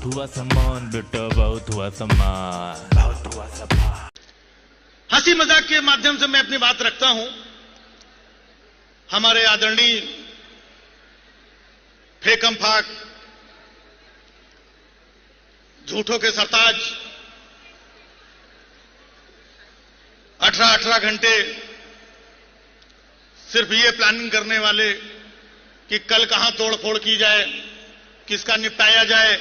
बहुत हुआ सामान बेटा, बहुत हुआ सामान, बहुत हुआ सामान। हंसी मजाक के माध्यम से मैं अपनी बात रखता हूं। हमारे आदरणीय फेकम फाक, झूठों के सरताज, 18 घंटे सिर्फ ये प्लानिंग करने वाले कि कल कहां तोड़फोड़ की जाए, किसका निपटाया जाए।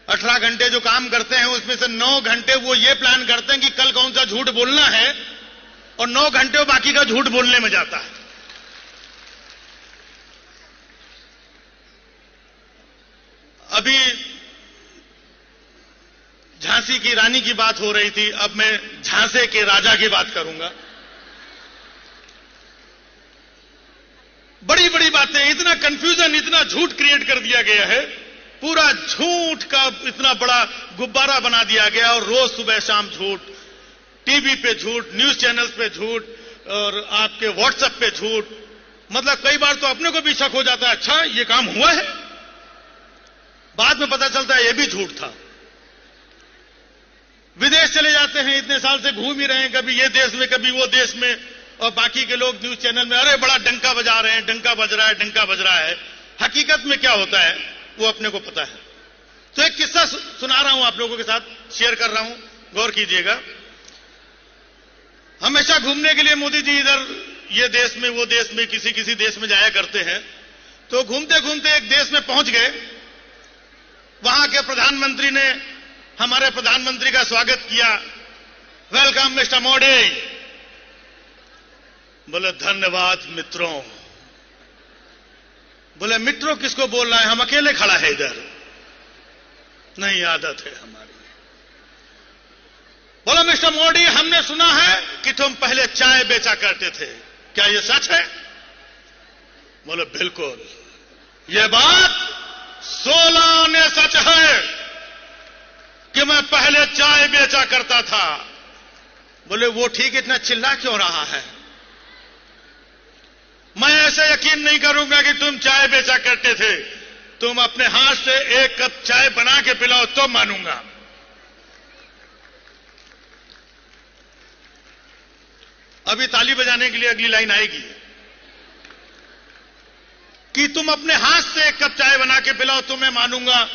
18 घंटे जो काम करते हैं उसमें से 9 घंटे वो ये प्लान करते हैं कि कल कौन सा झूठ बोलना है, और 9 घंटे वो बाकी का झूठ बोलने में जाता है। अभी झांसी की रानी की बात हो रही थी, अब मैं झांसे के राजा की बात करूंगा। बड़ी बड़ी बातें, इतना कंफ्यूजन, इतना झूठ क्रिएट कर दिया गया है, पूरा झूठ का इतना बड़ा गुब्बारा बना दिया गया, और रोज सुबह शाम झूठ, टीवी पे झूठ, न्यूज चैनल्स पे झूठ, और आपके व्हाट्सएप पे झूठ। मतलब कई बार तो अपने को भी शक हो जाता है, अच्छा ये काम हुआ है, बाद में पता चलता है ये भी झूठ था। विदेश चले जाते हैं, इतने साल से घूम ही रहे हैं, कभी ये देश में कभी वो देश में, और बाकी के लोग न्यूज चैनल में अरे बड़ा डंका बजा रहे हैं, डंका बज रहा है, डंका बज रहा है। हकीकत में क्या होता है वो अपने को पता है। तो एक किस्सा सुना रहा हूं, आप लोगों के साथ शेयर कर रहा हूं, गौर कीजिएगा। हमेशा घूमने के लिए मोदी जी इधर ये देश में वो देश में किसी किसी देश में जाया करते हैं। तो घूमते घूमते एक देश में पहुंच गए, वहां के प्रधानमंत्री ने हमारे प्रधानमंत्री का स्वागत किया, वेलकम मिस्टर मोदी। बोले धन्यवाद मित्रों। बोले मित्रों किसको बोल रहा है, हम अकेले खड़ा है इधर, नहीं आदत है हमारी। बोला मिस्टर मोदी, हमने सुना है कि तुम पहले चाय बेचा करते थे, क्या यह सच है? बोले बिल्कुल, यह बात 16 आने सच है कि मैं पहले चाय बेचा करता था। बोले वो ठीक, इतना चिल्ला क्यों रहा है? मैं ऐसे यकीन नहीं करूंगा कि तुम चाय बेचा करते थे, तुम अपने हाथ से एक कप चाय बना के पिलाओ तो मानूंगा। अभी ताली बजाने के लिए अगली लाइन आएगी कि तुम अपने हाथ से एक कप चाय बना के पिलाओ तो मैं मानूंगा।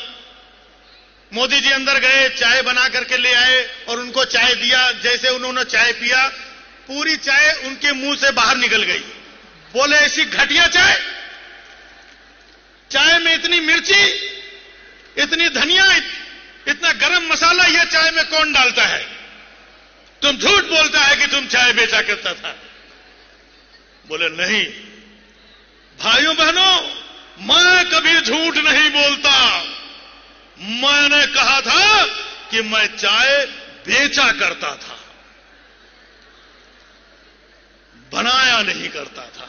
मोदी जी अंदर गए, चाय बना करके ले आए और उनको चाय दिया। जैसे उन्होंने चाय पिया, पूरी चाय उनके मुंह से बाहर निकल गई। बोले ऐसी घटिया चाय, चाय में इतनी मिर्ची, इतनी धनिया, इतना गरम मसाला, यह चाय में कौन डालता है? तुम झूठ बोलता है कि तुम चाय बेचा करता था। बोले नहीं भाइयों बहनों, मैं कभी झूठ नहीं बोलता। मैंने कहा था कि मैं चाय बेचा करता था, बनाया नहीं करता था।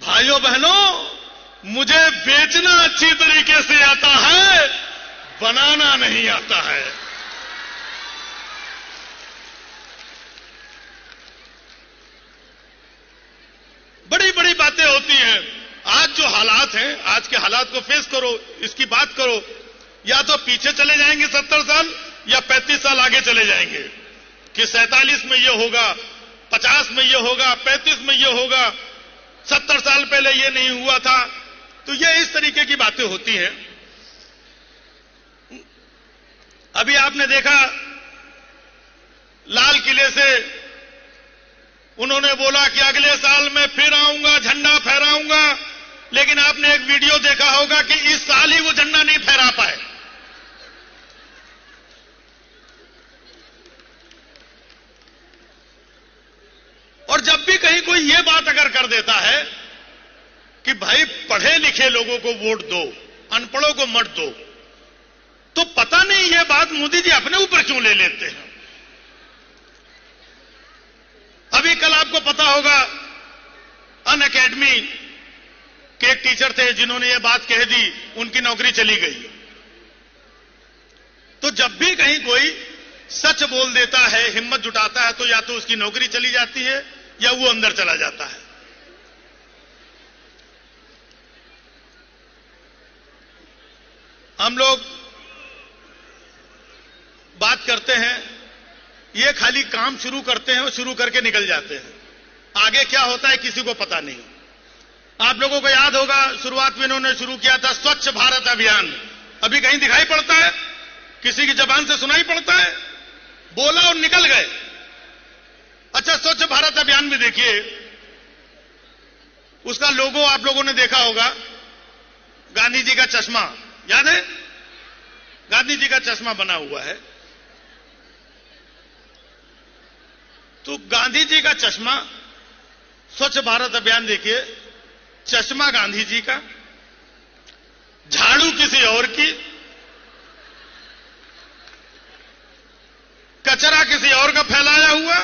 भाइयों बहनों, मुझे बेचना अच्छी तरीके से आता है, बनाना नहीं आता है। बड़ी बड़ी बातें होती हैं। आज जो हालात हैं, आज के हालात को फेस करो, इसकी बात करो। या तो पीछे चले जाएंगे 70 साल, या 35 साल आगे चले जाएंगे कि 47 में यह होगा, 50 में यह होगा, 35 में यह होगा, 70 साल पहले यह नहीं हुआ था। तो यह इस तरीके की बातें होती हैं। अभी आपने देखा लाल किले से उन्होंने बोला कि अगले साल मैं फिर आऊंगा, झंडा फहराऊंगा, लेकिन आपने एक वीडियो देखा होगा कि इस साल ही वो झंडा नहीं फहरा पाए। और जब भी कहीं कोई ये बात अगर कर देता है कि भाई पढ़े लिखे लोगों को वोट दो, अनपढ़ों को मत दो, तो पता नहीं ये बात मोदी जी अपने ऊपर क्यों ले लेते हैं। अभी कल आपको पता होगा अन अकेडमी के एक टीचर थे जिन्होंने ये बात कह दी, उनकी नौकरी चली गई। तो जब भी कहीं कोई सच बोल देता है, हिम्मत जुटाता है, तो या तो उसकी नौकरी चली जाती है या वो अंदर चला जाता है। हम लोग बात करते हैं, ये खाली काम शुरू करते हैं और शुरू करके निकल जाते हैं। आगे क्या होता है किसी को पता नहीं। आप लोगों को याद होगा, शुरुआत में इन्होंने शुरू किया था स्वच्छ भारत अभियान। अभी कहीं दिखाई पड़ता है? किसी की जबान से सुनाई पड़ता है? बोला और निकल गए। अच्छा, स्वच्छ भारत अभियान में देखिए, उसका लोगो आप लोगों ने देखा होगा, गांधी जी का चश्मा, याद है? गांधी जी का चश्मा बना हुआ है। तो गांधी जी का चश्मा, स्वच्छ भारत अभियान देखिए, चश्मा गांधी जी का, झाड़ू किसी और की, कचरा किसी और का फैलाया हुआ,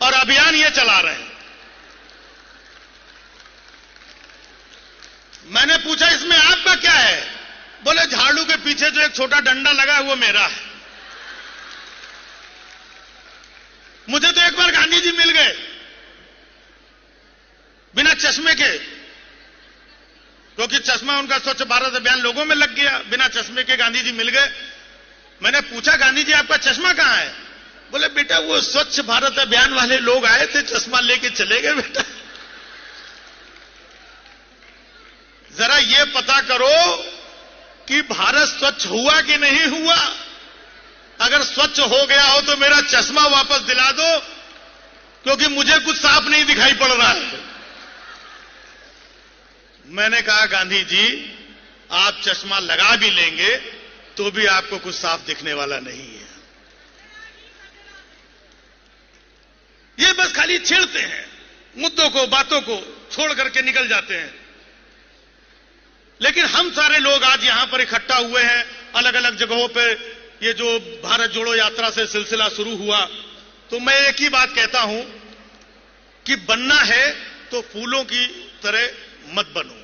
और अभियान ये चला रहे हैं। मैंने पूछा इसमें आपका क्या है? बोले झाड़ू के पीछे जो एक छोटा डंडा लगा है वो मेरा है। मुझे तो एक बार गांधी जी मिल गए बिना चश्मे के, क्योंकि चश्मा उनका स्वच्छ भारत अभियान लोगों में लग गया। बिना चश्मे के गांधी जी मिल गए। मैंने पूछा, गांधी जी आपका चश्मा कहां है? बोले बेटा वो स्वच्छ भारत अभियान वाले लोग आए थे, चश्मा लेके चले गए बेटा। जरा ये पता करो कि भारत स्वच्छ हुआ कि नहीं हुआ। अगर स्वच्छ हो गया हो तो मेरा चश्मा वापस दिला दो, क्योंकि मुझे कुछ साफ नहीं दिखाई पड़ रहा है। मैंने कहा गांधी जी आप चश्मा लगा भी लेंगे तो भी आपको कुछ साफ दिखने वाला नहीं है। ये बस खाली छेड़ते हैं, मुद्दों को, बातों को छोड़ करके निकल जाते हैं। लेकिन हम सारे लोग आज यहां पर इकट्ठा हुए हैं, अलग अलग जगहों पे। ये जो भारत जोड़ो यात्रा से सिलसिला शुरू हुआ, तो मैं एक ही बात कहता हूं कि बनना है तो फूलों की तरह मत बनो।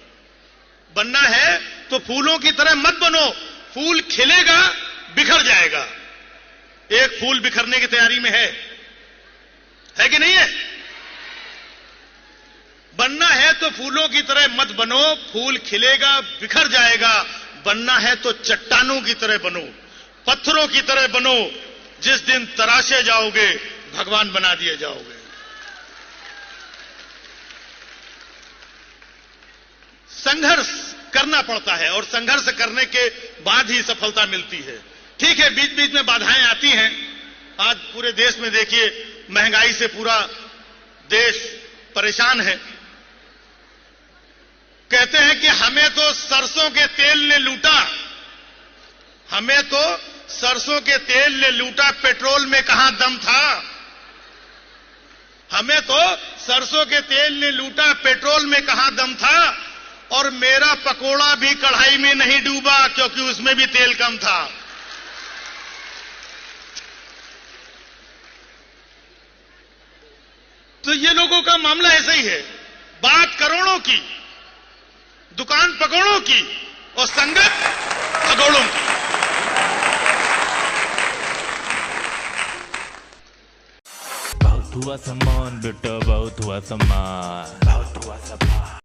बनना है तो फूलों की तरह मत बनो। फूल खिलेगा, बिखर जाएगा। एक फूल बिखरने की तैयारी में है कि नहीं है? बनना है तो फूलों की तरह मत बनो, फूल खिलेगा, बिखर जाएगा। बनना है तो चट्टानों की तरह बनो, पत्थरों की तरह बनो। जिस दिन तराशे जाओगे भगवान बना दिए जाओगे। संघर्ष करना पड़ता है और संघर्ष करने के बाद ही सफलता मिलती है। ठीक है, बीच बीच में बाधाएं आती हैं। आज पूरे देश में देखिए, महंगाई से पूरा देश परेशान है। कहते हैं कि हमें तो सरसों के तेल ने लूटा, हमें तो सरसों के तेल ने लूटा, पेट्रोल में कहां दम था। हमें तो सरसों के तेल ने लूटा, पेट्रोल में कहां दम था। और मेरा पकोड़ा भी कढ़ाई में नहीं डूबा, क्योंकि उसमें भी तेल कम था। तो ये लोगों का मामला ऐसा ही है। बात करोड़ों की, दुकान पकौड़ों की और संगत भगोड़ों की। बहुत हुआ सम्मान बेटा, बहुत हुआ सम्मान, बहुत हुआ सम्मान।